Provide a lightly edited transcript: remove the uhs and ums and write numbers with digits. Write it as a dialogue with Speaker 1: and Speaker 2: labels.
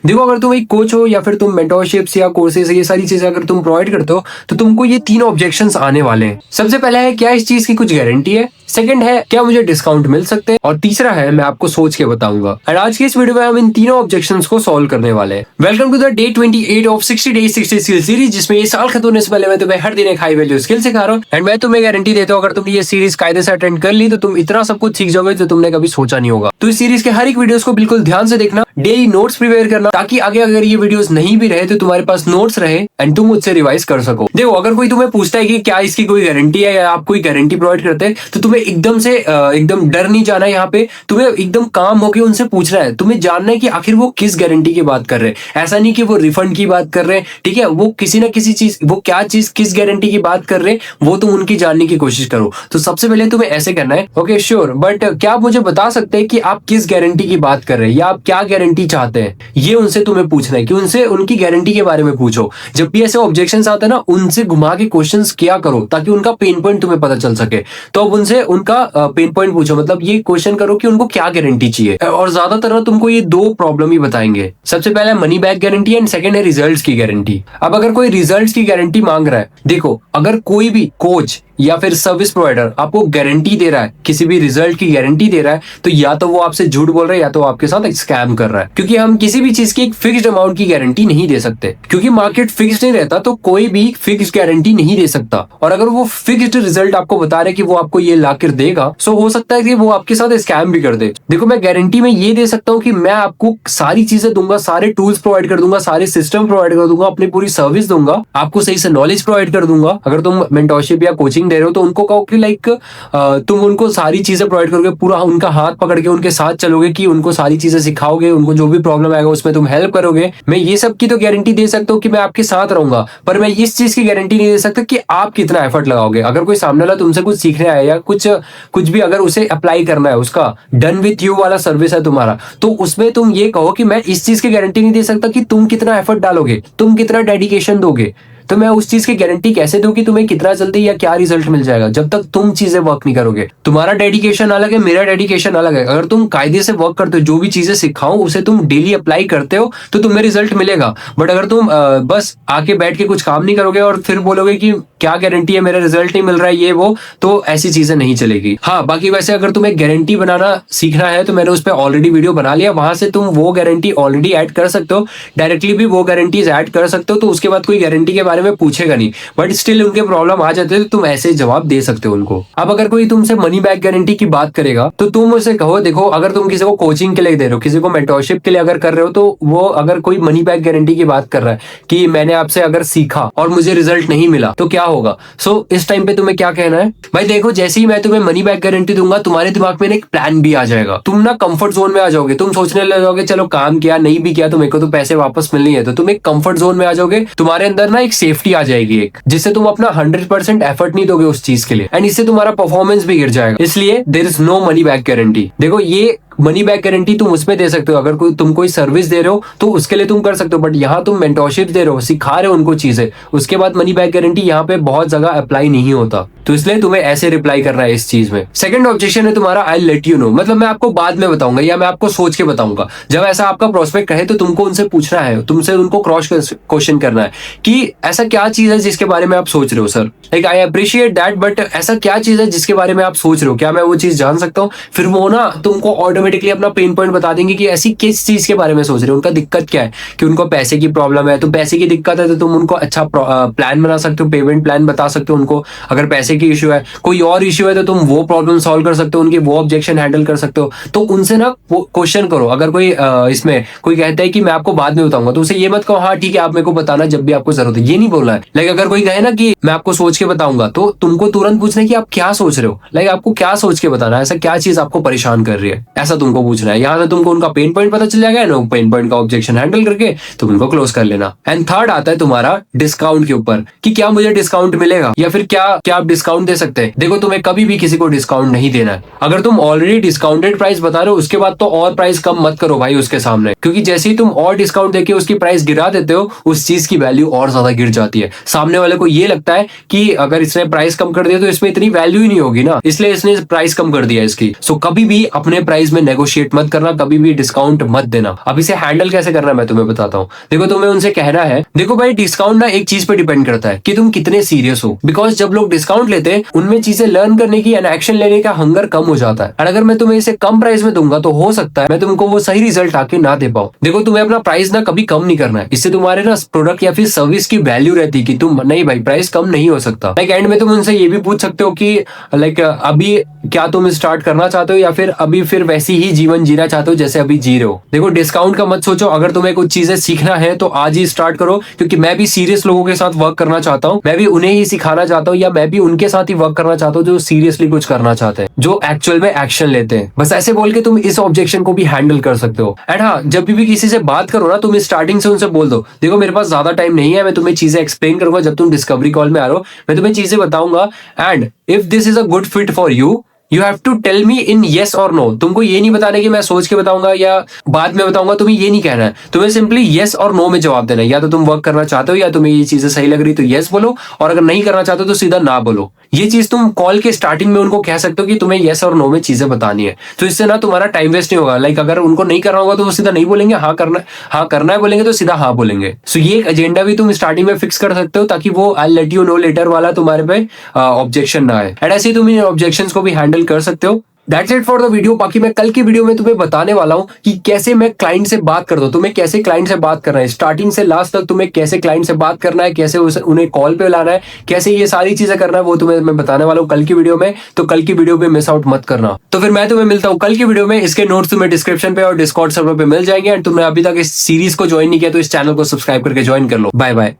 Speaker 1: देखो, अगर तुम एक कोच हो या फिर तुम मेंटोरशिप्स या कोर्सेज ये सारी चीजें अगर तुम प्रोवाइड करते हो तो तुमको ये तीनों ऑब्जेक्शंस आने वाले हैं। सबसे पहला है, क्या इस चीज की कुछ गारंटी है। सेकंड है, क्या मुझे डिस्काउंट मिल सकते हैं। और तीसरा है, मैं आपको सोच के बताऊंगा। और आज की इस वीडियो में हम इन तीनों ऑब्जेक्शंस को सॉल्व करने वाले हैं। Welcome to the day 28 of 60 days 60 skill series, जिसमें ये साल खत्म होने से पहले मैं तुम्हें हर दिन एक हाई वैल्यू स्किल सिखा रहा हूँ। एंड मैं तुम्हें गारंटी देता हूँ, अगर तुमने ये सीरीज कायदे से अटेंड कर ली तो तुम इतना सब कुछ सीख जाओगे जो तुमने कभी सोचा नहीं होगा। तो इस सीरीज के हर एक वीडियोस को बिल्कुल ध्यान से देखना, डेली नोट्स प्रिपेयर करना, ताकि आगे अगर ये वीडियोस नहीं भी रहे तो तुम्हारे पास नोट्स रहे एंड तुम मुझसे रिवाइज कर सको। देखो, अगर कोई तुम्हें पूछता है कि क्या इसकी कोई गारंटी है या आप कोई गारंटी प्रोवाइड करते हैं, तो तुम्हें एकदम से एकदम डर नहीं जाना है। यहाँ पे तुम्हें एकदम काम होकर उनसे पूछना है। तुम्हें जानना है कि आखिर वो किस गारंटी की बात कर रहे हैं। ऐसा नहीं कि वो रिफंड की बात कर रहे हैं, ठीक है, वो किसी ना किसी चीज, वो क्या चीज किस गारंटी की बात कर रहे हैं वो तुम उनकी जानने की कोशिश करो। तो सबसे पहले तुम्हें ऐसे करना है, ओके श्योर, बट क्या आप मुझे बता सकते हैं कि आप किस गारंटी की बात कर रहे हैं या आप क्या गारंटी चाहते हैं। ये उनसे तुम्हें पूछना है कि उनसे उनकी गारंटी के बारे में पूछो। जब भी ऐसे ऑब्जेक्शंस आते हैं ना, उनसे घुमा के क्वेश्चंस किया करो ताकि उनका पेन पॉइंट तुम्हें पता चल सके। तो अब उनसे उनका पेन पॉइंट पूछो, मतलब ये क्वेश्चन करो कि उनको क्या गारंटी चाहिए। और ज्यादातर ना तुमको ये दो प्रॉब्लम ही बताएंगे। सबसे पहला है money back guarantee and second है रिजल्ट्स की गारंटी। अब अगर कोई रिजल्ट्स की गारंटी मांग रहा है, देखो, अगर कोई भी कोच या फिर सर्विस प्रोवाइडर आपको गारंटी दे रहा है, किसी भी रिजल्ट की गारंटी दे रहा है, तो या तो वो आपसे झूठ बोल रहा है या तो आपके साथ एक स्कैम कर रहा है। क्योंकि हम किसी भी चीज की एक फिक्स्ड अमाउंट की गारंटी नहीं दे सकते, क्योंकि मार्केट फिक्स्ड नहीं रहता, तो कोई भी फिक्स्ड गारंटी नहीं दे सकता। और अगर वो फिक्स्ड रिजल्ट आपको बता रहे कि वो आपको ये लाकर देगा, सो हो सकता है कि वो आपके साथ स्कैम भी कर दे। देखो, मैं गारंटी में ये दे सकता हूँ कि मैं आपको सारी चीजें दूंगा, सारे टूल्स प्रोवाइड कर दूंगा, सारे सिस्टम प्रोवाइड कर दूंगा, अपनी पूरी सर्विस दूंगा, आपको सही से नॉलेज प्रोवाइड कर दूंगा। अगर तुम मेंटोरशिप या कोचिंग दे रहे हो तो उनको कहो कि लाइक तुम उनको सारी चीजें प्रोवाइड करोगे, पूरा उनका हाथ पकड़ के उनके साथ चलोगे, कि उनको सारी चीजें सिखाओगे, उनको जो भी प्रॉब्लम आएगा उसमें तुम हेल्प करोगे। मैं ये सब की तो गारंटी दे सकता हूँ कि मैं आपके साथ रहूंगा, पर मैं इस चीज की गारंटी नहीं दे सकता कि आप कितना एफर्ट लगाओगे। अगर कोई सामने वाला तुमसे कुछ सीखने आया या कुछ भी अगर उसे अप्लाई करना है, उसका डन विथ यू वाला सर्विस है तुम्हारा, तो उसमें तुम ये कहो कि मैं इस चीज की गारंटी नहीं दे सकता कि तुम कितना एफर्ट डालोगे, तुम कितना डेडिकेशन दोगे। तो मैं उस चीज की गारंटी कैसे दूं कि तुम्हें कितना जल्दी या क्या रिजल्ट मिल जाएगा, जब तक तुम चीजें वर्क नहीं करोगे। तुम्हारा डेडिकेशन अलग है, मेरा डेडिकेशन अलग है। अगर तुम कायदे से वर्क करते हो, जो भी चीजें सिखाओ उसे तुम डेली अप्लाई करते हो, तो तुम्हें रिजल्ट मिलेगा। बट अगर तुम बस आके बैठ के कुछ काम नहीं करोगे और फिर बोलोगे कि क्या गारंटी है, मेरा रिजल्ट नहीं मिल रहा है, ये वो, तो ऐसी चीजें नहीं चलेगी। हाँ, बाकी वैसे अगर तुम्हें गारंटी बनाना सीखना है तो मैंने उस पर ऑलरेडी वीडियो बना लिया, वहां से तुम वो गारंटी ऑलरेडी ऐड कर सकते हो, डायरेक्टली भी वो गारंटीज ऐड कर सकते हो। तो उसके बाद कोई गारंटी के बारे में पूछेगा नहीं, बट स्टिल उनके प्रॉब्लम आ जाते हैं तो तुम ऐसे जवाब दे सकते हो उनको। अब अगर कोई तुमसे मनी बैक गारंटी की बात करेगा तो तुम उसे कहो, देखो, अगर तुम किसी को कोचिंग के लिए दे रहे हो, किसी को मेंटोरशिप के लिए अगर कर रहे हो, तो वो अगर कोई मनी बैक गारंटी की बात कर रहा है कि मैंने आपसे अगर सीखा और मुझे रिजल्ट नहीं मिला तो क्या होगा। सो इस टाइम पे तुम्हें क्या कहना है, भाई देखो, जैसे ही मैं तुम्हें मनी बैक गारंटी दूंगा, तुम्हारे दिमाग में एक प्लान भी आ जाएगा। तुम ना कंफर्ट जोन में आ जाओगे, तुम सोचने लग जाओगे चलो काम किया, नहीं भी किया तो मेरे को तो पैसे वापस मिलनी है। तो तुम एक कंफर्ट जोन में आ जाओगे, तुम्हारे अंदर ना एक सेफ्टी आ जाएगी, एक जिससे तुम अपना 100% एफर्ट नहीं दोगे उस चीज के लिए, एंड इससे तुम्हारा परफॉर्मेंस भी गिर जाएगा। इसलिए there is no money back guarantee. देखो, ये मनी बैक गारंटी तुम उसमें दे सकते हो, अगर तुम कोई सर्विस दे रहे हो तो उसके लिए तुम कर सकते हो, बट यहाँ तुम मेंटोरशिप दे रहे हो, सिखा रहे हो उनको चीजें, उसके बाद मनी बैक गारंटी यहाँ पे बहुत जगह अप्लाई नहीं होता। तो इसलिए तुम्हें ऐसे रिप्लाई करना है इस चीज में। सेकंड ऑब्जेक्शन है तुम्हारा, आई लेट यू नो, मतलब मैं आपको बाद में बताऊंगा या मैं आपको सोच के बताऊंगा। जब ऐसा आपका प्रोस्पेक्ट कहे तो तुमको उनसे पूछना है, तुमसे उनको क्रॉस क्वेश्चन करना है कि ऐसा क्या चीज है जिसके बारे में आप सोच रहे हो sir, like I appreciate that, but ऐसा क्या चीज है जिसके बारे में आप सोच रहे हो, क्या मैं वो चीज जान सकता हूँ। फिर वो ना तुमको ऑटोमेटिकली अपना पेन पॉइंट बता देंगे कि ऐसी किस चीज के बारे में सोच रहे हो, उनका दिक्कत क्या है, कि उनको पैसे की प्रॉब्लम है, तो पैसे की दिक्कत है तो तुम उनको अच्छा प्लान बना सकते हो, पेमेंट प्लान बता सकते हो उनको। अगर पैसे की इशू है, कोई और इशू है, तो तुम वो प्रॉब्लम सॉल्व कर सकते हो, उनकी वो ऑब्जेक्शन हैंडल कर सकते हो। तो उनसे ना क्वेश्चन करो। अगर कोई इसमें कोई कहता है कि मैं आपको बाद में बताऊंगा, तो उसे ये मत कहो हाँ ठीक है आप मेरे को बताना जब भी आपको जरूरत है, ये नहीं बोलना है। लाइक अगर कोई कहे ना कि मैं आपको सोच के बताऊंगा, तो तुमको तुरंत पूछना है कि आप क्या सोच रहे हो, लाइक आपको क्या सोच के बताना है, ऐसा क्या चीज आपको परेशान कर रही है, ऐसा तुमको पूछना है। यहाँ से तुमको उनका पेन पॉइंट पता चल जाएगा ना, पेन पॉइंट का ऑब्जेक्शन हैंडल करके तुम उनको क्लोज कर लेना। एंड थर्ड आता है तुम्हारा डिस्काउंट के ऊपर, कि क्या मुझे डिस्काउंट मिलेगा या फिर क्या क्या आप डिस्काउंट दे सकते हैं। देखो, तुम्हें कभी भी किसी को डिस्काउंट नहीं देना है। अगर तुम ऑलरेडी डिस्काउंटेड प्राइस बता रहे हो, उसके बाद तो और प्राइस कम मत करो भाई उसके सामने, क्योंकि जैसे ही तुम और डिस्काउंट देके उसकी प्राइस गिरा देते हो, उस चीज की वैल्यू और ज्यादा गिर जाती है। सामने वाले को ये लगता है कि अगर इसने प्राइस कम कर दिया तो इसमें इतनी वैल्यू ही नहीं होगी ना, इसलिए इसने प्राइस कम कर दिया इसकी। सो कभी भी अपने प्राइस में नेगोशिएट मत करना, कभी भी डिस्काउंट मत देना। अब इसे हैंडल कैसे करना है मैं तुम्हें बताता हूँ। देखो तुम्हें उनसे कहना है, देखो भाई डिस्काउंट ना एक चीज पे डिपेंड करता है कि तुम कितने सीरियस हो। बिकॉज जब लोग डिस्काउंट लेते हैं उनमें चीजें लर्न करने की एंड एक्शन लेने का हंगर कम हो जाता है। और अगर मैं तुम्हें इसे कम प्राइस में दूंगा तो हो सकता है मैं तुमको वो सही रिजल्ट आके ना दे पाऊं। देखो तुम्हें अपना प्राइस ना कभी कम नहीं करना है, इससे तुम्हारे ना प्रोडक्ट या फिर सर्विस की वैल्यू रहती है कि तुम नहीं भाई प्राइस कम नहीं हो सकता। लाइक एंड में तुम उनसे ये भी पूछ सकते हो कि लाइक अभी क्या तुम स्टार्ट करना चाहते हो या फिर अभी फिर वैसी ही जीवन जीना चाहते हो जैसे अभी जी रहे हो। देखो डिस्काउंट का मत सोचो, अगर तुम्हें कुछ चीजें सीखना है तो आज ही स्टार्ट करो, क्योंकि मैं भी सीरियस लोगों के साथ वर्क करना चाहता हूँ, मैं भी उन्हें ही सिखाना चाहता हूँ या मैं भी उनके साथ ही वर्क करना चाहता हूँ जो सीरियसली कुछ करना चाहते हैं, जो एक्चुअल में एक्शन लेते हैं। बस ऐसे बोल के तुम इस ऑब्जेक्शन को भी हैंडल कर सकते हो। एंड हाँ, जब भी किसी से बात करो ना तुम स्टार्टिंग से उनसे बोल दो, देखो मेरे पास ज्यादा टाइम नहीं है, मैं तुम्हें चीजें एक्सप्लेन करूंगा जब तुम डिस्कवरी कॉल में आ रहे हो, मैं तुम्हें चीजें बताऊंगा and if this is a good fit for you you have to tell me in yes और नो। तुमको ये नहीं बताना कि मैं सोच के बताऊंगा या बाद में बताऊंगा, तुम्हें ये नहीं कहना है, तुम्हें सिंपली येस और नो में जवाब देना है। या तो तुम वर्क करना चाहते हो या तुम्हें ये चीजें सही लग रही तो येस बोलो, और अगर नहीं करना चाहते हो तो सीधा ना बोलो। ये चीज तुम कॉल के स्टार्टिंग में उनको कह सकते हो कि तुम्हें येस और नो में चीजें बतानी है, तो इससे ना तुम्हारा टाइम वेस्ट नहीं होगा। लाइक अगर उनको नहीं करना होगा तो वो सीधा नहीं बोलेंगे, हाँ करना है बोलेंगे तो सीधा हाँ बोलेंगे। सो ये एक एजेंडा भी तुम स्टार्टिंग में फिक्स कर सकते हो ताकि वो I let you know later वाला तुम्हारे पे ऑब्जेक्शन ना आए। एंड ऐसे ही तुम इन ऑब्जेक्शंस को भी हैंडल कर सकते हो। That's it for the video. बाकी मैं कल की वीडियो में तुम्हें बताने वाला हूं कि कैसे मैं क्लाइंट से बात करता हूं, तुम्हें कैसे क्लाइंट से बात करना है, स्टार्टिंग से लास्ट तक तुम्हें कैसे क्लाइंट से बात करना है, कैसे उन्हें कॉल पे लाना है, कैसे ये सारी चीजें करना है, वो तुम्हें मैं बताने वाला हूं कल की वीडियो में। तो कल की वीडियो पे मिस आउट मत करना। तो फिर मैं तुम्हें मिलता हूं कल की वीडियो में। इसके नोट्स तुम्हें डिस्क्रिप्शन पे और डिस्कॉर्ड सर्वर पे मिल जाएंगे। एंड तुमने अभी तक इस सीरीज को ज्वाइन नहीं किया तो इस चैनल को सब्सक्राइब करके ज्वाइन कर लो। Bye bye.